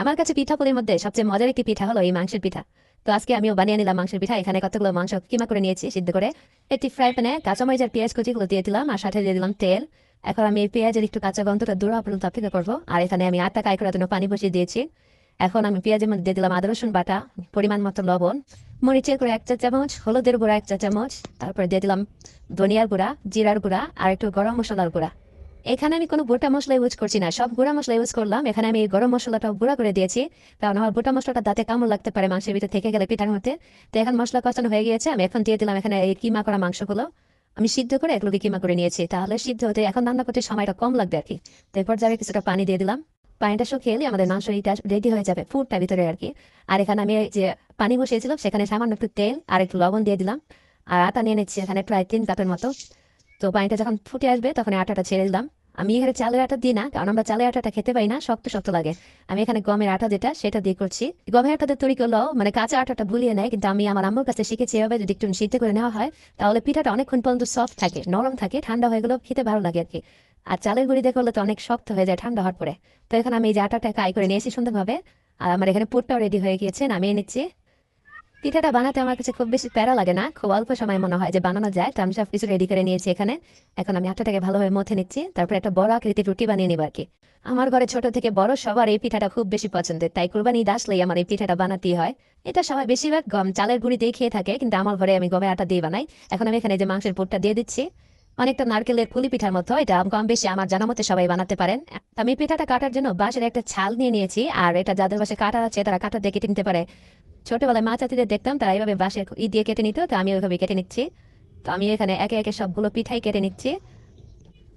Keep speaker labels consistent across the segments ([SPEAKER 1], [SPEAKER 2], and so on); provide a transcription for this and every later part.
[SPEAKER 1] আমার কাছে পিঠাগুলির মধ্যে সবচেয়ে মজার একটি পিঠা হলো এই মাংসের পিঠা। তো আজকে আমিও বানিয়ে নিলাম মাংসের পিঠা। এখানে কতগুলো মাংস কিমা করে নিয়েছি সিদ্ধ করে। একটি ফ্রাই প্যানে কাঁচামরিচ আর পেঁয়াজ কুচিগুলো দিয়ে দিলাম, আর সাথে দিয়ে দিলাম তেল। এখন আমি এই পেঁয়াজের একটু কাঁচা গন্ধটা দূর হওয়া পর্যন্ত অপেক্ষা করবো। আর এখানে আমি আটা কাই করার জন্য পানি বসিয়ে দিয়েছি। এখন আমি পেঁয়াজের মধ্যে দিয়ে দিলাম আদা রসুন বাটা, পরিমাণ মতো লবণ, মরিচের গুঁড়া 1 চা চামচ, হলুদের গুঁড়া 1 চা চামচ, তারপরে দিয়ে দিলাম ধনিয়ার গুঁড়া, জিরার গুঁড়া আর একটু গরম মশলার গুঁড়া। এখানে আমি কোনো গোটা মশলা ইউজ করছি না, সব গুঁড়া মশলা ইউজ করলাম। এখানে আমি গরম মশলাটাও গুঁড়া করে দিয়েছি, কারণ আমার গোটা মশলাটা দাঁতে কামড় লাগতে পারে মাংসের ভিতরে থেকে গেলে পিঠার মধ্যে। তো এখন মশলা কষানো হয়ে গিয়েছে, আমি এখন দিয়ে দিলাম এখানে এই কিমা করা মাংসগুলো। আমি সিদ্ধ করে এগুলোকে কিমা করে নিয়েছি, তাহলে সিদ্ধ হতে এখন রান্না করতে সময়টা কম লাগবে আর কি। তো এরপর যাবে কিছুটা পানি দিয়ে দিলাম। পানিটা শুকিয়ে এলে আমাদের মাংস এটা রেডি হয়ে যাবে ফুটটা ভিতরে আর কি। আর এখানে আমি যে পানি বসিয়েছিলাম সেখানে সামান্য একটু তেল আর একটু লবণ দিয়ে দিলাম, আর আটা নিয়ে নিচ্ছি এখানে প্রায় 3 কাপের মতো। তো পানিটা যখন ফুটে আসবে তখন আটাটা ছেড়ে দিলাম। আমি এখানে চালের আটা দিই না, কারণ আমরা চালের আটাটা খেতে পাই না, শক্ত শক্ত লাগে। আমি এখানে গমের আটা যেটা সেটা দিয়ে করছি। গমের আটাতে তৈরি করলেও মানে কাঁচা আটাটা ভুলিয়ে নেয়, কিন্তু আমি আমার আম্মুর কাছে শিখেছি এভাবে যদি একটু সিদ্ধ করে নেওয়া হয় তাহলে পিঠাটা অনেকক্ষণ পর্যন্ত সফট থাকে, নরম থাকে, ঠান্ডা হয়ে গেলেও খেতে ভালো লাগে আর কি। আর চালের গুঁড়ি দিয়ে করলে তো অনেক শক্ত হয়ে যায় ঠান্ডা হওয়ার পরে। তো এখন আমি এই যে আটাটা কাই করে নিয়েছি সুন্দরভাবে, আর আমার এখানে পুরটাও রেডি হয়ে গিয়েছে, নামিয়ে নিচ্ছি। পিঠাটা বানাতে আমার কাছে খুব বেশি প্যারা লাগে না, খুব অল্প সময় মনে হয় যে বানানো যায়। তো আমি সবকিছু রেডি করে নিয়েছি এখানে। এখন আমি আটাটাকে ভালোভাবে মথে নিচ্ছি, তারপর একটা বড় আকৃতির রুটি বানিয়ে নিব আর কি। আমার ঘরে ছোট থেকে বড় সবার এই পিঠাটা খুব বেশি পছন্দের, তাই কুরবানি ঈদ আসলেই আমার এই পিঠাটা বানাতেই হয়। এটা সবাই বেশিরভাগ গম চালের গুঁড়ি দিয়ে খেয়ে থাকে, কিন্তু আমার ঘরে আমি গমের আটা দিয়ে বানাই। এখন আমি এখানে যে মাংসের পুরটা দিয়ে দিচ্ছি, অনেকটা নারকেলের পুলি পিঠার মতো। এটা কম বেশি আমার জানা মতে সবাই বানাতে পারেন। আমি পিঠাটা কাটার জন্য বাঁশের একটা ছাল নিয়ে নিয়েছি, আর এটা যাদের বাসে কাটা আছে তারা কাটা দিয়ে কেটে নিতে পারে। ছোটবেলায় মা চাচিদের দেখতাম তারা এইভাবে বাঁশের দিয়ে কেটে নিত, তো আমি ওইভাবে কেটে নিচ্ছি। তো আমি এখানে একে একে সবগুলো পিঠাই কেটে নিচ্ছি।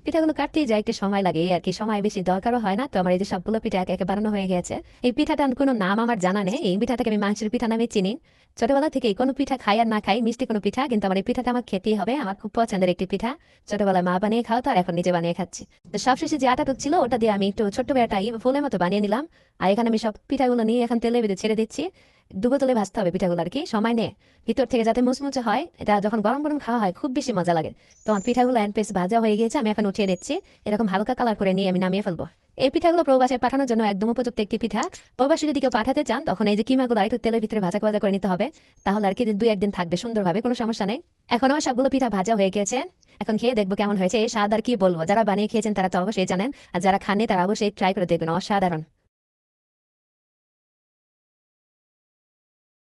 [SPEAKER 1] পিঠাগুলো কাটতেই যায় একটু সময় লাগে এই আর কি, সময় বেশি দরকারও হয় না। তো আমার এই যে সবগুলো পিঠা একে একে বানানো হয়ে গেছে। এই পিঠাটার কোনো নাম আমার জানা নেই, এই পিঠাটাকে আমি মাংসের পিঠা নামে চিনি। ছোটবেলা থেকে কোনো পিঠা খাই আর না খাই, মিষ্টি কোনো পিঠা, কিন্তু আমার এই পিঠাটা আমার খেতেই হবে, আমার খুব পছন্দের একটি পিঠা। ছোটবেলায় মা বানিয়ে খাও, তো আর এখন নিজে বানিয়ে খাচ্ছি। তো সবশেষে যে আটাটুক ছিল ওটা দিয়ে আমি একটু ছোট্ট একটা ফুলের মতো বানিয়ে নিলাম। আর এখানে আমি সব পিঠাগুলো নিয়ে এখন তেলের ভিতরে ছেড়ে দিচ্ছি। ডুবো তেলে ভাজতে হবে পিঠাগুলো আর কি, সময় নেই ভিতর থেকে যাতে মুচমুচে হয়। এটা যখন গরম গরম খাওয়া হয় খুব বেশি মজা লাগে। তো আমার পিঠাগুলো এন্ড পেস ভাজা হয়ে গিয়েছে, আমি এখন উঠিয়ে দিচ্ছি। এরকম হালকা কালার করে নিয়ে আমি নামিয়ে ফেলবো। এই পিঠাগুলো প্রবাসে পাঠানোর জন্য একদম উপযুক্ত একটি পিঠা। প্রবাসী যদি কেউ পাঠাতে চান তখন এই যে কিমাগুলো একটু তেলের ভিতরে ভাজা ভাজা করে নিতে হবে, তাহলে আর কি 2-1 দিন থাকবে সুন্দরভাবে, কোনো সমস্যা নেই। এখন আমার সবগুলো পিঠা ভাজা হয়ে গেছে, এখন খেয়ে দেখবো কেমন হয়েছে। এই স্বাদ আর কি বলবো, যারা বানিয়ে খেয়েছেন তারা তো অবশ্যই জানেন, আর যারা খাননি তারা অবশ্যই ট্রাই করে দেখবেন, অসাধারণ।